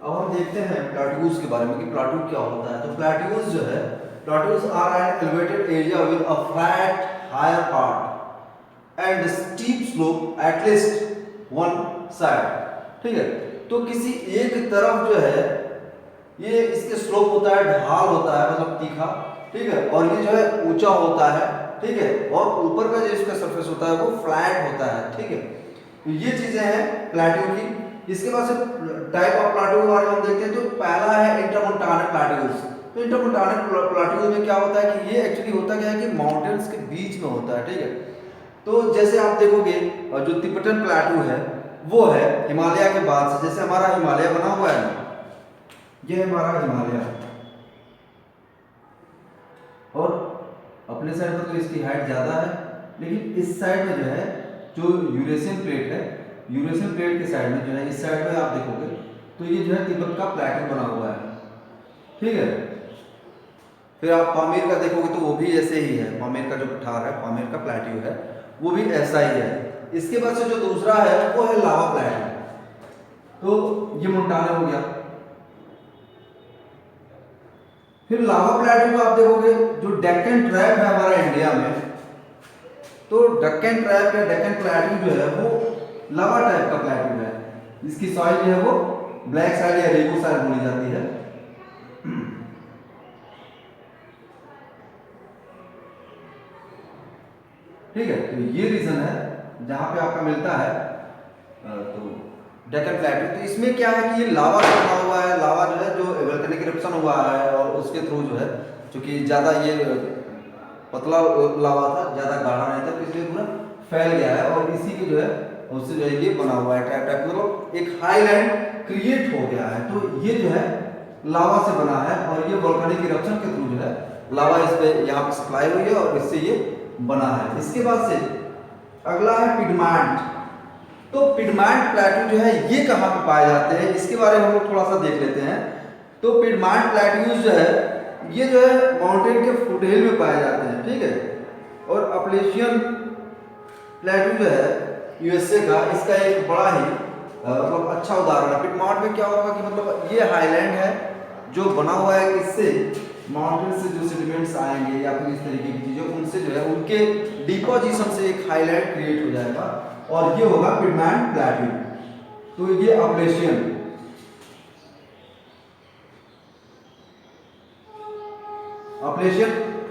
अब हम देखते हैं प्लेट्यूज के बारे में कि प्लेट्यू क्या होता है। तो प्लेट्यूज जो है, plateaus are an elevated area with a flat higher part and steep slope at least one side. ठीक है, तो किसी एक तरफ जो है ये इसके स्लोप होता है, ढाल होता है, मतलब तीखा। ठीक है, और ये जो है ऊंचा होता है। ठीक है, और ऊपर का जो इसका सरफेस होता है वो फ्लैट होता है। ठीक है, तो ये चीजें हैं प्लेट्यू की। इसके बाद से टाइप ऑफ प्लेट्यू के बारे में हम देखते हैं। तो पहला है इंटरमोंटानल प्लेट्यूज। तो इंटरमोंटानल प्लेट्यूज में क्या होता है कि ये एक्चुअली होता क्या है कि माउंटेन्स के बीच में होता है। ठीक है, तो जैसे आप देखोगे जो तिब्बतन प्लेट्यू है वो है हिमालय के बाद से, जैसे हमारा हिमालय बना हुआ है ना, ये है हमारा हिमालय, और अपने साइड में तो इसकी हाइट ज़्यादा है, लेकिन इस साइड में जो है जो यूरेशियन प्लेट है, यूरेशियन प्लेट के साइड में जो है, इस साइड में आप देखोगे तो ये जो है तिब्बत का प्लेट्यू बना हुआ है। ठीक है, फिर आप पामीर का देखोगे तो वो भी ऐसे ही है। पामीर का जो पठार है, पामीर का प्लेट्यू है, वो भी ऐसा ही है। इसके बाद से जो दूसरा है वो है लावा प्लेट्यू। तो ये मोंटाना हो गया। फिर लावा प्लेट्यू को आप देखोगे जो डेक्कन ट्रैप है हमारा इंडिया में, तो डेक्कन ट्रैप या डेक्कन प्लेट्यू जो है वो लावा टाइप का प्लेट्यू है। इसकी सॉइल जो है वो ब्लैक सॉइल या रेगू सॉइल बोली जाती है। ठीक है, तो ये रीजन है जहां पे आपका मिलता है तो डेक्कन प्लेट्यू। तो इसमें क्या है कि ये लावा से बना हुआ है। लावा जो है जो वोल्केनिक इरप्शन हुआ है और उसके थ्रू जो है, चूंकि ज़्यादा ये पतला लावा था, ज़्यादा गाढ़ा नहीं था, तो इसलिए पूरा फैल गया है और इसी के जो है उससे जो है ये बना हुआ है ट्रैप टाइप, मतलब एक हाईलैंड क्रिएट हो गया है। तो ये जो है लावा से बना है और ये वोल्केनिक इरप्शन के थ्रू जो है लावा इस पे यहाँ पे सप्लाई हुई है और इससे ये बना है। इसके बाद से अगला है पिडमांट। तो पिडमांट प्लेट्यू जो है ये कहाँ पे पाए जाते हैं, इसके बारे में हम लोग थोड़ा सा देख लेते हैं। तो पिडमांट प्लेट्यूज जो है ये जो है माउंटेन के फुटहिल में पाए जाते हैं। ठीक है, और अपलेशियन प्लेट्यू जो है यूएसए का, इसका एक बड़ा ही मतलब अच्छा उदाहरण है। पिडमांट में क्या होगा कि मतलब ये हाईलैंड है जो बना हुआ है, इससे माउंटेन से जो सेडिमेंट्स आएंगे या फिर इस तरीके की चीजें, उनसे जो है उनके डिपोजिशन से एक हाईलैंड क्रिएट हो जाएगा और ये होगा पिडमांट प्लेट्यू। तो ये अपलेशियन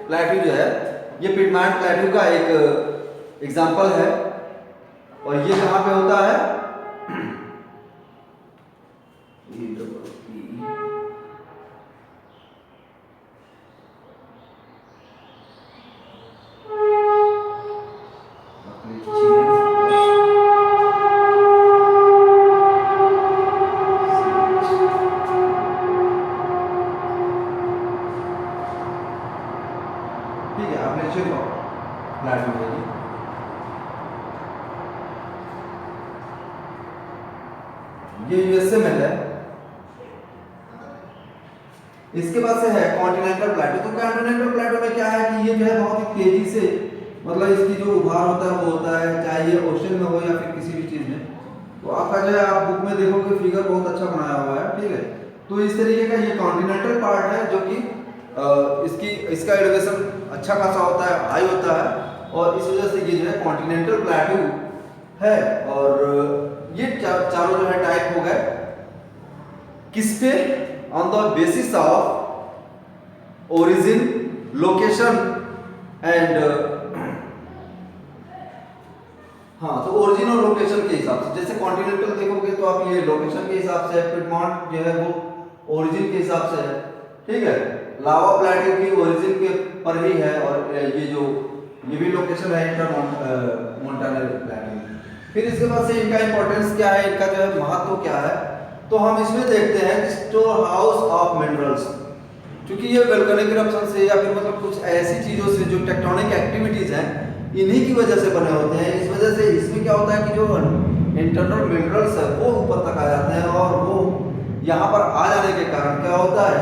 प्लेट्यू जो है ये पिडमांट प्लेट्यू का एक एग्जांपल है। और ये कहां पे होता है, प्लेट्यू है ये यूएसए में है। इसके बाद से है कॉन्टिनेंटल प्लेट्यू। तो कॉन्टिनेंटल प्लेट्यू में क्या है कि ये जो है बहुत ही तेजी से, मतलब इसकी जो उभार होता है वो होता है, चाहे ये ओशन में हो या फिर किसी भी चीज में। तो आपका जो है आप बुक में देखोगे फिगर बहुत अच्छा बनाया हुआ है। ठीक है, तो इस तरीके का ये कॉन्टिनेंटल पार्ट है जो कि इसका एलिवेशन अच्छा खासा होता है, हाई होता है, और इस वजह से ये जो है कॉन्टिनेंटल प्लेट्यू है। और ये चारों जो है टाइप हो गए किस पे, on the basis of origin, location and हाँ, तो ओरिजिन और लोकेशन के हिसाब से। जैसे कॉन्टिनेंटल देखोगे तो आप ये लोकेशन के हिसाब से, पिडमॉन्ट जो है वो ओरिजिन के हिसाब से है। ठीक है, लावा प्लेट्यू की ओरिजिन के पर ही है, और ये भी लोकेशन है इंटरमोंटानल प्लेट्यू। फिर इसके बाद से इनका इंपॉर्टेंस क्या है, इनका जो है महत्व क्या है, तो हम इसमें देखते हैं कि स्टोर हाउस ऑफ मिनरल्स। क्योंकि ये वोल्केनिक इरप्शन से या फिर मतलब कुछ ऐसी चीजों से जो टेक्टोनिक एक्टिविटीज हैं इन्हीं की वजह से बने होते हैं। इस वजह से इसमें क्या होता है कि जो इंटरनल मिनरल्स है वो ऊपर तक आ जाते हैं, और वो यहाँ पर आ जाने के कारण क्या होता है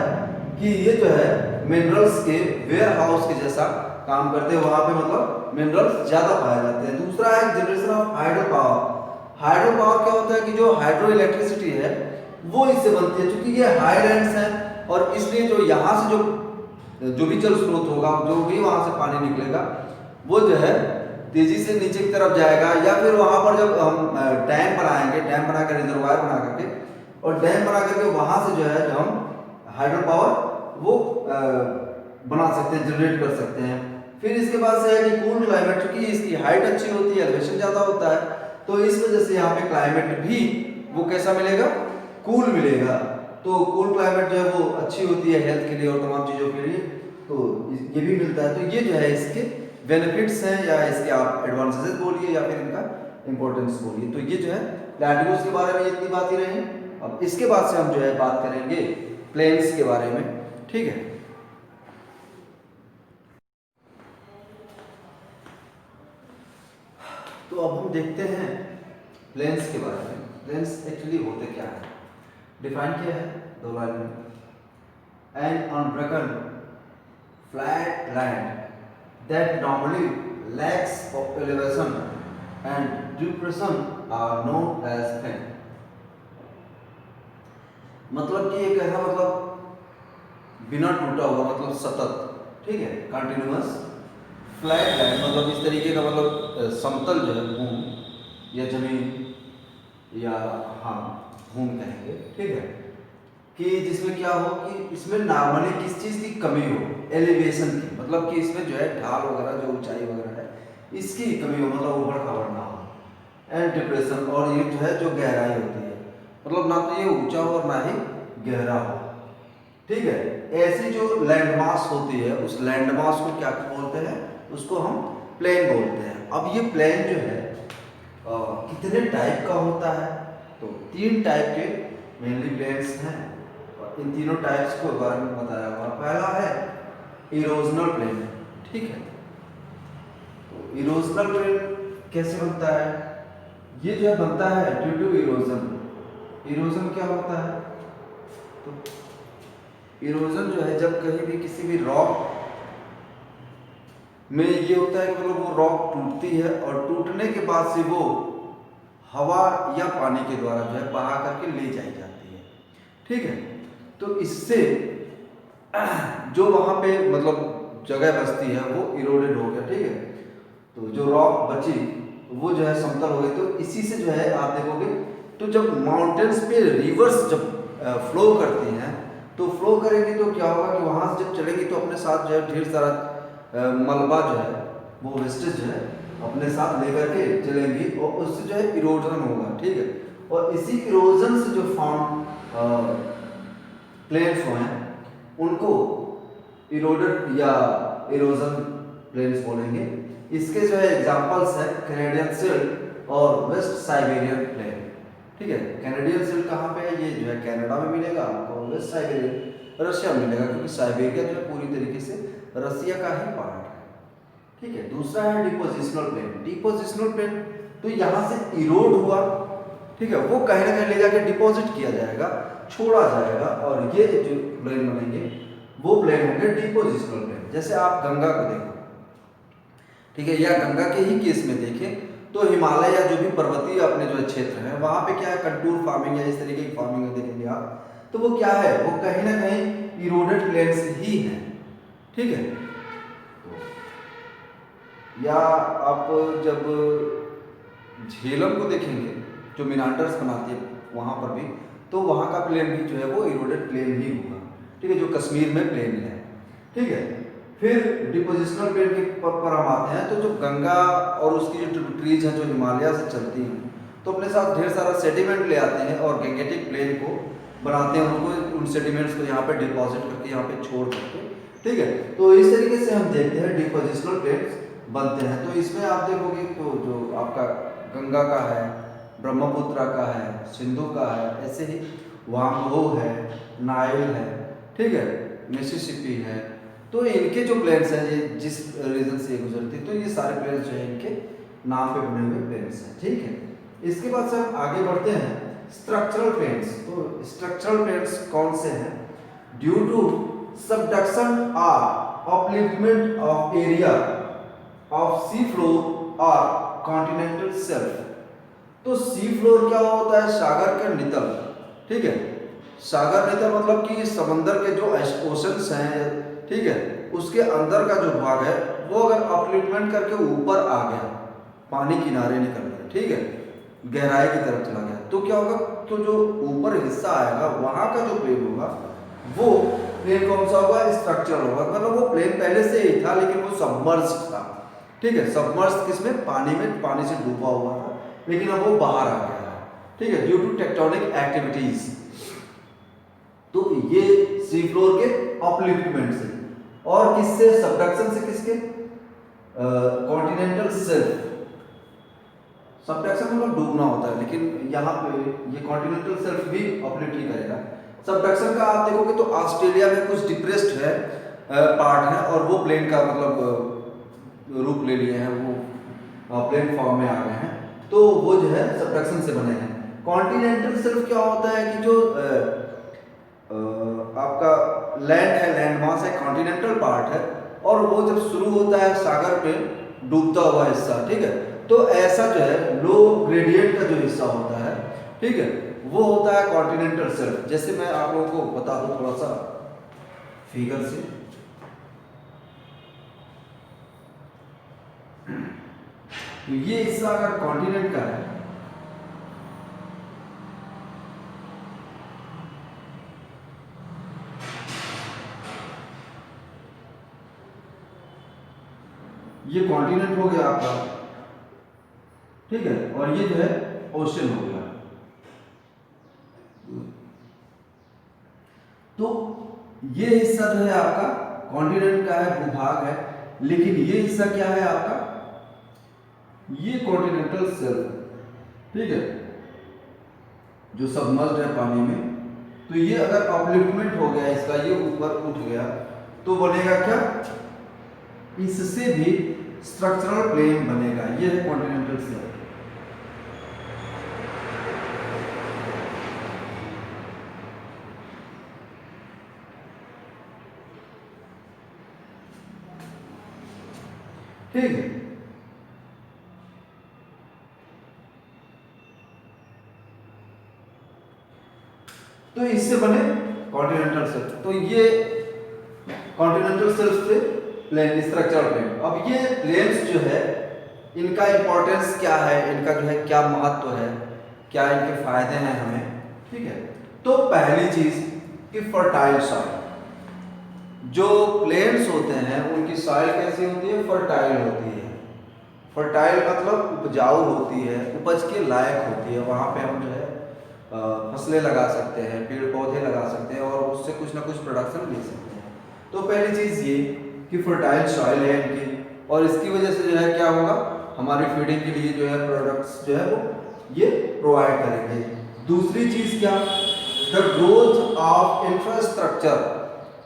कि ये जो है मिनरल्स के वेयर हाउस के जैसा काम करते हैं। वहाँ पे मतलब मिनरल्स ज्यादा पाए जाते हैं। दूसरा है generation of hydro power. Hydro power क्या होता है कि जो हाइड्रो इलेक्ट्रिसिटी है वो इससे बनती है। क्योंकि ये हाई लैंड्स हैं और इसलिए जो यहाँ से जो भी जल स्रोत होगा, जो भी वहाँ से पानी निकलेगा, वो जो है तेजी से नीचे की तरफ जाएगा। या फिर वहाँ पर जब हम डैम बनाएंगे, डैम बनाकर रिजर्वायर बना करके, और डैम बना करके वहाँ से जो है हम हाइड्रो पावर वो बना सकते हैं, जनरेट कर सकते हैं। फिर इसके बाद से है कि कूल क्लाइमेट, क्योंकि इसकी हाइट अच्छी होती है, एलिवेशन ज़्यादा होता है, तो इस वजह से यहाँ पे क्लाइमेट भी वो कैसा मिलेगा, कूल मिलेगा। तो कूल क्लाइमेट जो है वो अच्छी होती है हेल्थ के लिए और तमाम चीज़ों के लिए, तो ये भी मिलता है। तो ये जो है इसके बेनिफिट्स हैं, या इसके आप एडवांटेजेस बोलिए या फिर इनका इंपॉर्टेंस बोलिए। तो ये जो है प्लैटिट्यूड्स के बारे में इतनी बात ही रही। अब इसके बाद से हम जो है बात करेंगे प्लेन्स के बारे में, ठीक है। तो अब हम देखते हैं प्लेन्स के बारे में। प्लेन्स एक्चुअली होते क्या है, डिफाइन किया है दो लाइन में। An unbroken flat land that normally lacks of elevation and depression are known as plain। मतलब कि एक ऐसा मतलब बिना टूटा हुआ, मतलब सतत, ठीक है, कंटिन्यूअस फ्लैट लैंड, मतलब इस तरीके का, मतलब समतल जो है भूमि या जमीन, या हाँ भूमि कहेंगे, ठीक है, कि जिसमें क्या हो कि इसमें नॉर्मली किस चीज़ की कमी हो, एलिवेशन की, मतलब कि इसमें जो है ढाल वगैरह, जो ऊंचाई वगैरह है, इसकी कमी हो, मतलब ऊबड़ खाबड़ ना हो। एंड डिप्रेशन, और ये जो है जो गहराई होती है, मतलब ना तो ये ऊंचा हो और ना ही गहरा हो, ठीक है। ऐसी जो लैंडमास होती है, उस लैंडमास को क्या बोलते हैं, उसको हम प्लेन बोलते हैं। अब ये प्लेन जो है कितने टाइप का होता है, तो 3 टाइप के मेनली प्लेन्स हैं, और इन तीनों टाइप्स को बारे में बताया हुआ। पहला है इरोजनल प्लेन, ठीक है। तो इरोजनल प्लेन कैसे बनता है, ये जो है बनता है ड्यू टू इरोजन। इरोजन क्या होता है, तो इरोजन जो है जब कहीं भी किसी भी रॉक में ये होता है कि मतलब वो रॉक टूटती है, और टूटने के बाद से वो हवा या पानी के द्वारा जो है बहा करके ले जाई जाती है, ठीक है। तो इससे जो वहाँ पे मतलब जगह बचती है वो इरोडेड हो गया, ठीक है। तो जो रॉक बची वो जो है समतल हो गई। तो इसी से जो है आप देखोगे, तो जब माउंटेन्स पे रिवर्स जब फ्लो करती हैं, तो फ्लो करेंगी तो क्या होगा कि वहाँ से जब चलेंगी तो अपने साथ जो है ढेर सारा मलबा जो है, वो वेस्टेज जो है अपने साथ लेकर के चलेंगी, और उससे जो है इरोजन होगा, ठीक है। और इसी इरोजन से जो फॉर्म प्लेन्स हैं उनको इरोडेड या इरोजन प्लेन्स बोलेंगे। इसके जो है एग्जांपल्स है कैनेडियन सिल्ट और वेस्ट साइबेरियन प्लेन, ठीक है। कैनेडियन सिल्ट कहाँ पे है, ये जो है कनाडा में मिलेगा आपको, वेस्ट साइबेरियन रशिया में मिलेगा, क्योंकि साइबेरिया जो है पूरी तरीके से रशिया का ही पार्ट है, ठीक है। दूसरा है डिपोजिशनल प्लेन। डिपोजिशनल प्लेन तो यहाँ से इरोड हुआ, ठीक है, वो कहीं ना कहीं ले जाके डिपॉजिट किया जाएगा, छोड़ा जाएगा, और ये जो प्लेन बनेंगे वो प्लेन होंगे डिपोजिशनल प्लेन। जैसे आप गंगा को देखो, ठीक है, या गंगा के ही केस में देखें तो हिमालय या जो भी पर्वतीय अपने जो क्षेत्र है, वहाँ पे क्या है, कंटूर फार्मिंग या इस तरीके की फार्मिंग देखेंगे आप, तो वो क्या है, वो कहीं ना कहीं इरोडेड प्लेन्स ही हैं, ठीक है। या आप जब झेलम को देखेंगे, जो मिनांडर्स बनाती है वहाँ पर भी, तो वहाँ का प्लेन भी जो है वो इरोडेड प्लेन ही होगा, ठीक है, जो कश्मीर में प्लेन है, ठीक है। फिर डिपोजिशनल प्लेन के पर हम आते हैं, तो जो गंगा और उसकी जो ट्रिब्यूटरीज हैं जो हिमालय से चलती हैं, तो अपने साथ ढेर सारा सेडिमेंट ले आते हैं और गैंगेटिक प्लेन को बनाते हैं, उनको उन सेडिमेंट्स को यहाँ पे डिपॉजिट करके यहाँ पे छोड़ करके, ठीक है। तो इस तरीके से हम देखते हैं डिपोजिशनल प्लेन्स बनते हैं। तो इसमें आप देखोगे तो जो आपका गंगा का है, ब्रह्मपुत्र का है, सिंधु का है, ऐसे ही वांगो है, नाइल है, ठीक है, मिसिसिपी है। तो इनके जो प्लेन्स हैं, ये जिस रीजन से ये गुजरती है, तो ये सारे प्लेन्स जो है इनके नाम पे बने हुए प्लेन्स हैं, ठीक है। इसके बाद से हम आगे बढ़ते हैं स्ट्रक्चरल प्लेन्स। तो स्ट्रक्चरल प्लेन्स कौन से हैं, ड्यू टू सबडक्शन और upliftment of area of sea floor और कॉन्टिनेंटल शेल्फ। तो सी फ्लोर क्या होता है, सागर का नितल, ठीक है, सागर नहीं था, मतलब कि समंदर के जो ओशंस हैं, ठीक है, उसके अंदर का जो भाग है वो अगर अपलिफ्टमेंट करके ऊपर आ गया, पानी किनारे निकल गया, ठीक है, गहराई की तरफ चला गया, तो क्या होगा, तो जो ऊपर हिस्सा आएगा वहां का जो प्लेन होगा वो प्लेन कौन सा होगा, स्ट्रक्चर होगा, मतलब वो प्लेन पहले से ही था लेकिन वो सबमर्ज था, ठीक है, सबमर्ज किसमें, पानी में, पानी से डूबा हुआ था, लेकिन अब वो बाहर आ गया है, ठीक है, ड्यू टू टेक्टोनिक एक्टिविटीज। तो ये सी फ्लोर के अपलिफ्टमेंट से, और किससे, सबडक्शन से, किसके, कॉन्टिनेंटल शेल्फ। सबडक्शन मतलब डूबना होता है, लेकिन यहाँ पे ये कॉन्टिनेंटल शेल्फ भी अपलिफ्ट ही करेगा। सबडक्शन का आप देखोगे तो ऑस्ट्रेलिया में कुछ डिप्रेस्ड है पार्ट है, और वो प्लेन का मतलब रूप ले लिए हैं, वो प्लेन फॉर्म में आ गए हैं, तो वो जो है सबडक्शन से बने हैं। कॉन्टिनेंटल शेल्फ क्या होता है कि जो आपका लैंड है, लैंड मास है, कॉन्टिनेंटल पार्ट है, और वो जब शुरू होता है सागर पे डूबता हुआ हिस्सा, ठीक है, तो ऐसा जो है लो ग्रेडियंट का जो हिस्सा होता है, ठीक है, वो होता है कॉन्टिनेंटल शेल्फ। जैसे मैं आप लोगों को बता दूं थोड़ा सा फिगर से, तो ये हिस्सा अगर कॉन्टिनेंट का है, ये कॉन्टिनेंट हो गया आपका, ठीक है, और ये जो है ओशन हो गया। तो ये हिस्सा जो है आपका कॉन्टिनेंट का है, भूभाग है, लेकिन ये हिस्सा क्या है आपका, ये कॉन्टिनेंटल शेल्फ, ठीक है, जो सबमर्ज्ड है पानी में। तो ये अगर अपलिफ्टमेंट हो गया इसका, ये ऊपर उठ गया, तो बनेगा क्या, इससे भी स्ट्रक्चरल प्लेन बनेगा, ये है कॉन्टिनेंटल शेल्फ। ठीक है, तो इससे बने कॉन्टिनेंटल शेल्फ। तो ये कॉन्टिनेंटल शेल्फ से प्लेन, स्ट्रक्चरल प्लेन। अब ये प्लेन्स जो है इनका इंपॉर्टेंस क्या है, इनका जो है क्या महत्व है, क्या इनके फायदे हैं हमें, ठीक है। तो पहली चीज कि फर्टाइल सॉइल, जो प्लेन्स होते हैं उनकी सॉइल कैसी होती है, फर्टाइल होती है। फर्टाइल मतलब उपजाऊ होती है, उपज के लायक होती है, वहाँ पे हम जो है फसलें लगा सकते हैं, पेड़ पौधे लगा सकते हैं, और उससे कुछ ना कुछ प्रोडक्शन ले सकते हैं। तो पहली चीज़ ये कि फर्टाइल सॉइल है इनकी, और इसकी वजह से जो है क्या होगा, हमारी फीडिंग के लिए जो है प्रोडक्ट्स जो है वो ये प्रोवाइड करेंगे। दूसरी चीज़ क्या, द ग्रोथ ऑफ इंफ्रास्ट्रक्चर।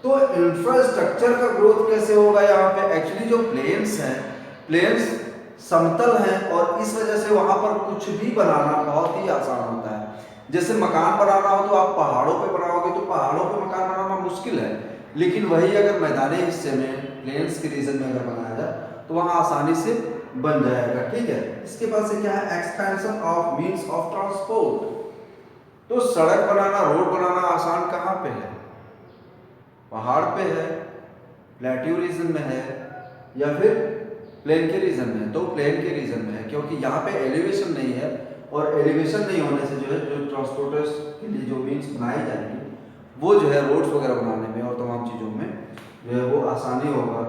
तो इंफ्रास्ट्रक्चर का ग्रोथ कैसे होगा, यहाँ पे एक्चुअली जो प्लेन्स हैं, प्लेन्स समतल हैं, और इस वजह से वहाँ पर कुछ भी बनाना बहुत ही आसान होता है। जैसे मकान बनाना हो तो आप पहाड़ों पे बनाओगे, तो पहाड़ों पे मकान बनाना मुश्किल है, लेकिन वही अगर मैदानी हिस्से में, प्लेन्स के रीजन में अगर बनाया जाए तो वहाँ आसानी से बन जाएगा, ठीक है। इसके बाद से क्या है, expansion of means of transport. तो सड़क बनाना, रोड बनाना आसान कहाँ पे है, पहाड़ पे है, प्लेट्यू रीजन में है, या फिर प्लेन के रीजन में है। तो प्लेन के रीजन में है क्योंकि यहाँ पे एलिवेशन नहीं है, और एलिवेशन नहीं होने से जो है जो ट्रांसपोर्टर्स के लिए जो मीन्स बनाई जाएंगी वो जो है रोड्स वगैरह बनाने में और तमाम चीज़ों में जो है वो आसानी होगा,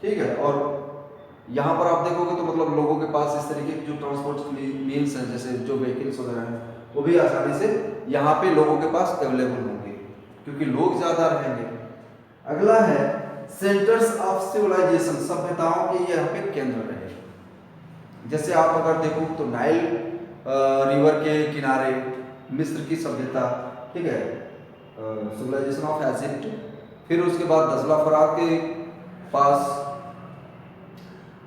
ठीक है। और यहाँ पर आप देखोगे तो मतलब लोगों के पास इस तरीके की जो ट्रांसपोर्ट मीन्स हैं, जैसे जो व्हीकल्स वगैरह हैं, वो भी आसानी से यहाँ पे लोगों के पास अवेलेबल होंगे क्योंकि लोग ज़्यादा रहेंगे। अगला है सेंटर्स ऑफ सिविलाइजेशन, सभ्यताओं के यहाँ पे केंद्र रहे। जैसे आप अगर देखो तो नाइल रिवर के किनारे मिस्र की सभ्यता, ठीक है, सिविलाइजेशन ऑफ इजिप्ट। फिर उसके बाद दजला फरात के पास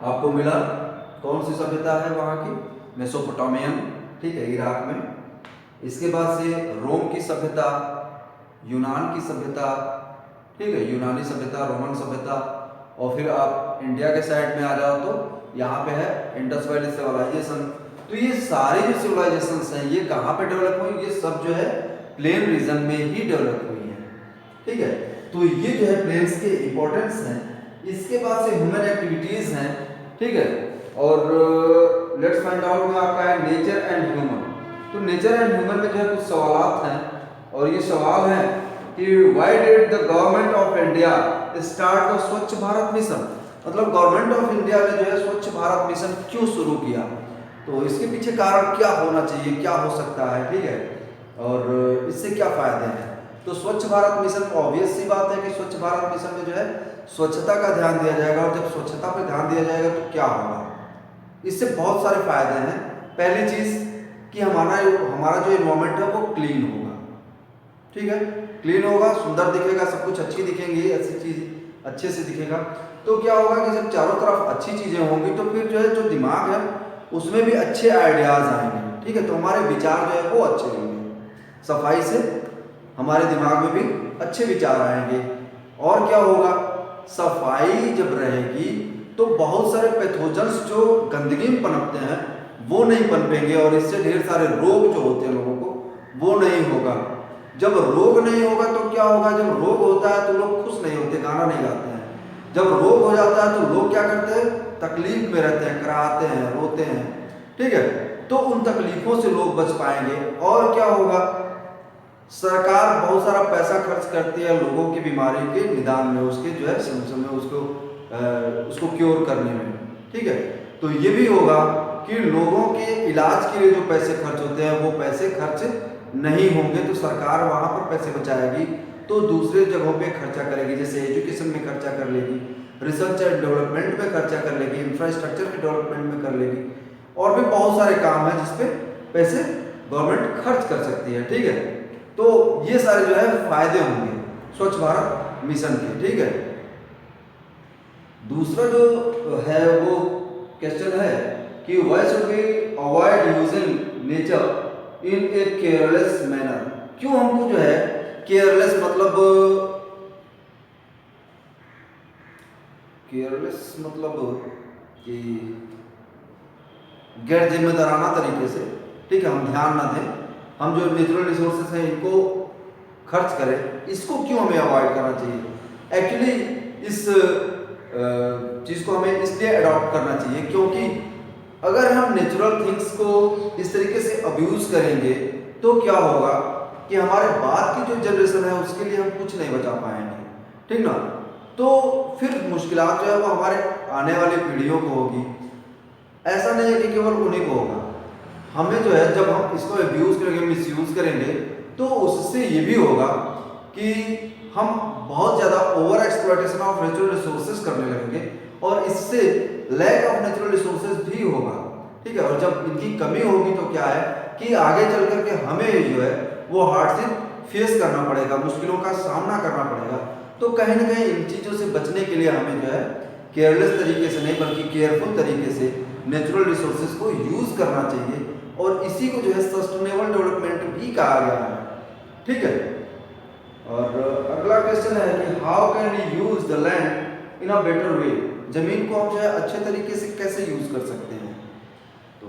आपको मिला कौन सी सभ्यता है वहाँ की, मेसोपोटामियन, ठीक है, इराक में। इसके बाद से रोम की सभ्यता, यूनान की सभ्यता, ठीक है, यूनानी सभ्यता, रोमन सभ्यता। और फिर आप इंडिया के साइड में आ जाओ तो यहाँ पे है इंडस वैली सिविलाइजेशन। तो ये सारे जो सिविलाइजेशंस हैं ये कहाँ पे डेवलप हुई, ये सब जो है प्लेन रीजन में ही डेवलप हुई है। ठीक है, तो ये जो है प्लेन्स के इंपॉर्टेंस हैं। इसके बाद से ह्यूमन एक्टिविटीज हैं। ठीक है, और लेट्स फाइंड आउट में आपका है नेचर एंड ह्यूमन। तो नेचर एंड ह्यूमन में जो है कुछ सवालात हैं, और ये सवाल है कि why did the government of India start the स्वच्छ भारत मिशन। मतलब गवर्नमेंट ऑफ इंडिया ने जो है स्वच्छ भारत मिशन क्यों शुरू किया, तो इसके पीछे कारण क्या होना चाहिए, क्या हो सकता है। ठीक है, और इससे क्या फायदे हैं। तो स्वच्छ भारत मिशन, ऑब्वियस सी बात है कि स्वच्छ भारत मिशन में जो है स्वच्छता का ध्यान दिया जाएगा, और जब स्वच्छता पर ध्यान दिया जाएगा तो क्या होगा, इससे बहुत सारे फायदे हैं। पहली चीज कि हमारा जो इन्वायरमेंट है वो क्लीन होगा। ठीक है, क्लीन होगा, सुंदर दिखेगा, सब कुछ अच्छी दिखेंगी, ऐसी चीज अच्छे से दिखेगा। तो क्या होगा कि जब चारों तरफ अच्छी चीजें होंगी तो फिर जो है जो दिमाग है उसमें भी अच्छे आइडियाज आएंगे। ठीक है, तो हमारे विचार जो है वो अच्छे होंगे। सफाई से हमारे दिमाग में भी अच्छे विचार आएंगे। और क्या होगा, सफाई जब रहेगी तो बहुत सारे पैथोजन्स जो गंदगी में पनपते हैं वो नहीं पनपेंगे, और इससे ढेर सारे रोग जो होते हैं लोगों को वो नहीं होगा। जब रोग नहीं होगा तो क्या होगा, जब रोग होता है तो लोग खुश नहीं होते, गाना नहीं गाते हैं। जब रोग हो जाता है तो लोग क्या करते हैं, तकलीफ में रहते हैं, कराहते हैं, रोते हैं। ठीक है, तो उन तकलीफों से लोग बच पाएंगे। और क्या होगा, सरकार बहुत सारा पैसा खर्च करती है लोगों की बीमारी के निदान में, उसके जो है सिम्पटम में, उसको क्योर करने में। ठीक है, तो ये भी होगा कि लोगों के इलाज के लिए जो पैसे खर्च होते हैं वो पैसे खर्च नहीं होंगे, तो सरकार वहाँ पर पैसे बचाएगी तो दूसरे जगहों पे खर्चा करेगी, जैसे एजुकेशन में खर्चा कर लेगी, रिसर्च एंड डेवलपमेंट में खर्चा कर लेगी, इंफ्रास्ट्रक्चर के डेवलपमेंट में कर लेगी, और भी बहुत सारे काम हैं जिसपे पैसे गवर्नमेंट खर्च कर सकती है। ठीक है, तो ये सारे जो है फायदे होंगे स्वच्छ भारत मिशन के। ठीक है, दूसरा जो है वो क्वेश्चन है कि why should we avoid using nature in a careless manner. क्यों हमको जो है केयरलेस, मतलब कि गैर जिम्मेदाराना तरीके से, ठीक है, हम ध्यान ना दें, हम जो नेचुरल रिसोर्सेज हैं इनको खर्च करें, इसको क्यों हमें अवॉइड करना चाहिए। एक्चुअली इस चीज़ को हमें इसलिए अडॉप्ट करना चाहिए क्योंकि अगर हम नेचुरल थिंग्स को इस तरीके से अब्यूज़ करेंगे तो क्या होगा कि हमारे बाद की जो जनरेशन है उसके लिए हम कुछ नहीं बचा पाएंगे। ठीक ना, तो फिर मुश्किलात जो है वो हमारे आने वाली पीढ़ियों को होगी। ऐसा नहीं है कि केवल उन्हीं को होगा, हमें जो है जब हम इसको अब्यूज़ करेंगे, मिसयूज़ करेंगे, तो उससे ये भी होगा कि हम बहुत ज़्यादा over exploitation of natural resources करने लगेंगे, और इससे लैक ऑफ नेचुरल रिसोर्सेज भी होगा। ठीक है, और जब इनकी कमी होगी तो क्या है कि आगे चल करके हमें जो है वो हार्डशिप फेस करना पड़ेगा, मुश्किलों का सामना करना पड़ेगा। तो कहीं ना कहीं इन चीज़ों से बचने के लिए हमें जो है केयरलेस तरीके से नहीं बल्कि केयरफुल तरीके से नेचुरल रिसोर्सेज को यूज़ करना चाहिए, और इसी को जो है सस्टेनेबल डेवलपमेंट भी कहा गया है। ठीक है, और अगला क्वेश्चन है कि how can we use the land in a better way. जमीन को हम जो है अच्छे तरीके से कैसे यूज कर सकते हैं, तो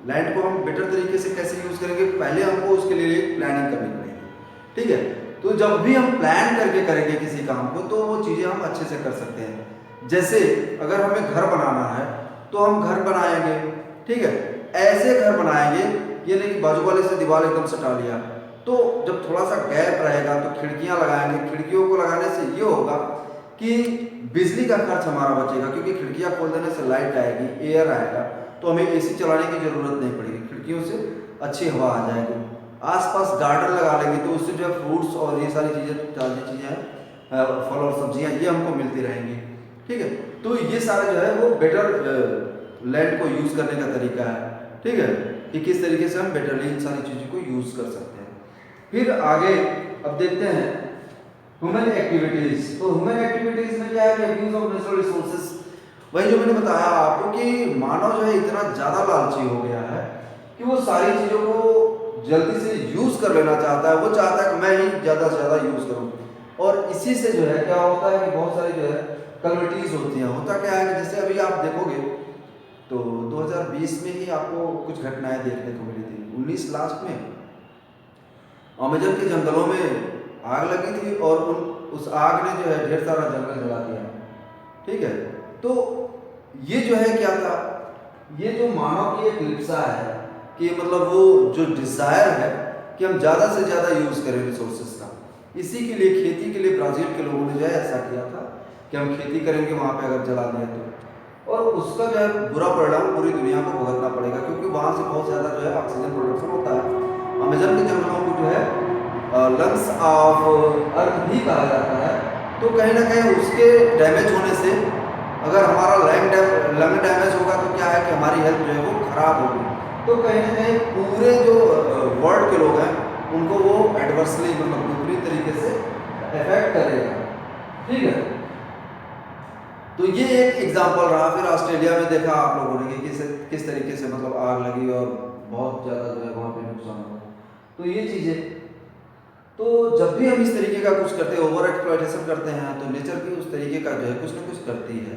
लैंड को हम बेटर तरीके से कैसे यूज करेंगे, पहले हमको उसके लिए प्लानिंग करनी पड़ेगी। ठीक है, तो जब भी हम प्लान करके करेंगे किसी काम को तो वो चीज़ें हम अच्छे से कर सकते हैं। जैसे अगर हमें घर बनाना है तो हम घर बनाएंगे। ठीक है, ऐसे घर बनाएंगे, ये नहीं कि बाजू वाले से दीवार एकदम सटा लिया। तो जब थोड़ा सा गैप रहेगा तो खिड़कियां लगाएंगे। खिड़कियों को लगाने से ये होगा कि बिजली का खर्च हमारा बचेगा, क्योंकि खिड़कियां खोल देने से लाइट आएगी, एयर आएगा, तो हमें एसी चलाने की जरूरत नहीं पड़ेगी, खिड़कियों से अच्छी हवा आ जाएगी। आसपास गार्डन लगा लेंगे तो उससे जो है फ्रूट्स और ये सारी चीज़ें हैं, फल और सब्जियां, ये हमको मिलती रहेंगी। ठीक है, तो ये सारा जो है वो बेटर लैंड को यूज़ करने का तरीका है। ठीक है, कि किस तरीके से हम बेटरली इन सारी चीज़ों को यूज़ कर सकते हैं। फिर आगे अब देखते हैं ह्यूमन एक्टिविटीज। तो ह्यूमन एक्टिविटीज में क्या है कि यूज ऑफ नेचुरल रिसोर्सेज, वही जो मैंने बताया आपको कि मानव जो है इतना ज़्यादा लालची हो गया है कि वो सारी चीज़ों को जल्दी से यूज़ कर लेना चाहता है। वो चाहता है कि मैं ही ज़्यादा से ज़्यादा यूज़ करूँ, और इसी से जो है क्या होता है कि बहुत सारी जो है कमिटीज होती हैं। होता क्या है कि जैसे अभी आप देखोगे तो 2020 में ही आपको कुछ घटनाएं देखने को मिली थी। 19 लास्ट में अमेजन के जंगलों में आग लगी थी और उस आग ने जो है ढेर सारा जंगल जला दिया। ठीक है, तो ये जो है क्या था, ये जो मानव की एक लिप्सा है कि मतलब वो जो डिजायर है कि हम ज़्यादा से ज़्यादा यूज़ करें रिसोर्सेज का, इसी के लिए खेती के लिए ब्राज़ील के लोगों ने जो है ऐसा किया था कि हम खेती करेंगे वहाँ पे अगर जला दिया तो, और उसका जो है बुरा परिणाम पूरी दुनिया को भुगतना पड़ेगा, क्योंकि वहाँ से बहुत ज़्यादा जो है ऑक्सीजन प्रोडक्शन होता है। अमेजन के जंगलों को जो है लंग्स ऑफ अर्थ भी कहा जाता है। तो कहीं ना कहीं उसके डैमेज होने से अगर हमारा लंग डैमेज होगा तो क्या है कि हमारी हेल्थ जो है वो खराब होगी। तो कहीं ना कहीं पूरे जो वर्ल्ड के लोग हैं उनको वो एडवर्सली मतलब बुरी तरीके से इफेक्ट करेगा। ठीक है, तो ये एक एग्जांपल रहा। फिर ऑस्ट्रेलिया में देखा आप लोगों ने कि किस तरीके से मतलब आग लगी और बहुत ज़्यादा जो है वहाँ पे नुकसान हुआ। तो ये चीज़ें, तो जब भी हम इस तरीके का कुछ करते हैं, ओवर एक्सप्लॉयटेशन करते हैं, तो नेचर भी उस तरीके का जो है कुछ ना कुछ करती है।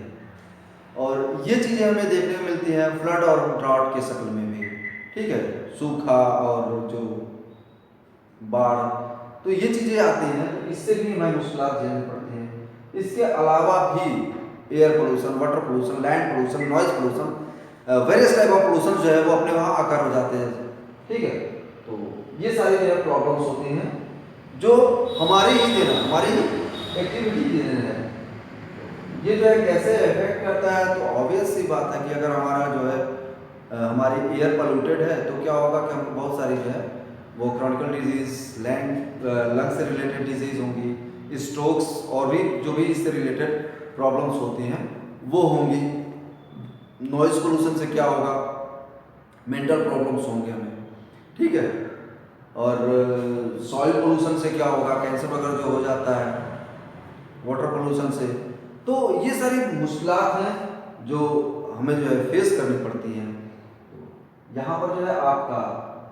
और ये चीज़ें हमें देखने को मिलती हैं फ्लड और ड्राउट के शक्ल में भी। ठीक है, सूखा और जो बाढ़, तो ये चीज़ें आती हैं, तो इससे भी हमें मुश्किलात झेलनी पड़ती हैं। इसके अलावा भी air pollution, water pollution, land pollution, noise pollution, various type of pollution जो है वो अपने वहाँ आकर हो जाते हैं। ठीक है, तो ये सारी जो है प्रॉब्लम्स होती हैं जो हमारी ही देना, हमारी एक्टिविटी की देना है। ये जो है कैसे इफेक्ट करता है, तो ऑब्वियस सी बात है कि अगर हमारा जो है हमारी एयर पोल्यूटेड है तो क्या होगा कि हमको बहुत सारी जो है वो क्रॉनिकल डिजीज, लंग से रिलेटेड डिजीज होंगी, स्ट्रोक्स और भी जो भी इससे रिलेटेड प्रॉब्लम्स होती हैं वो होंगी। नॉइज पोल्यूशन से क्या होगा, मेंटल प्रॉब्लम्स होंगे हमें। ठीक है, और सॉइल पोल्यूशन से क्या होगा, कैंसर वगैरह जो हो जाता है वाटर पोल्यूशन से। तो ये सारी मुश्किलात हैं जो हमें जो है फेस करनी पड़ती हैं। यहाँ पर जो है आपका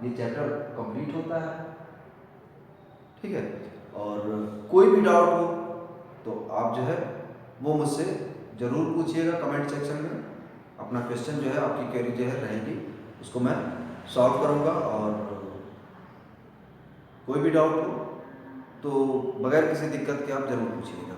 ये चैप्टर कंप्लीट होता है। ठीक है, और कोई भी डाउट हो तो आप जो है वो मुझसे ज़रूर पूछिएगा कमेंट सेक्शन में। अपना क्वेश्चन जो है, आपकी क्वेरी जो है रहेगी, उसको मैं सॉल्व करूँगा। और कोई भी डाउट हो तो बगैर किसी दिक्कत के आप ज़रूर पूछिएगा।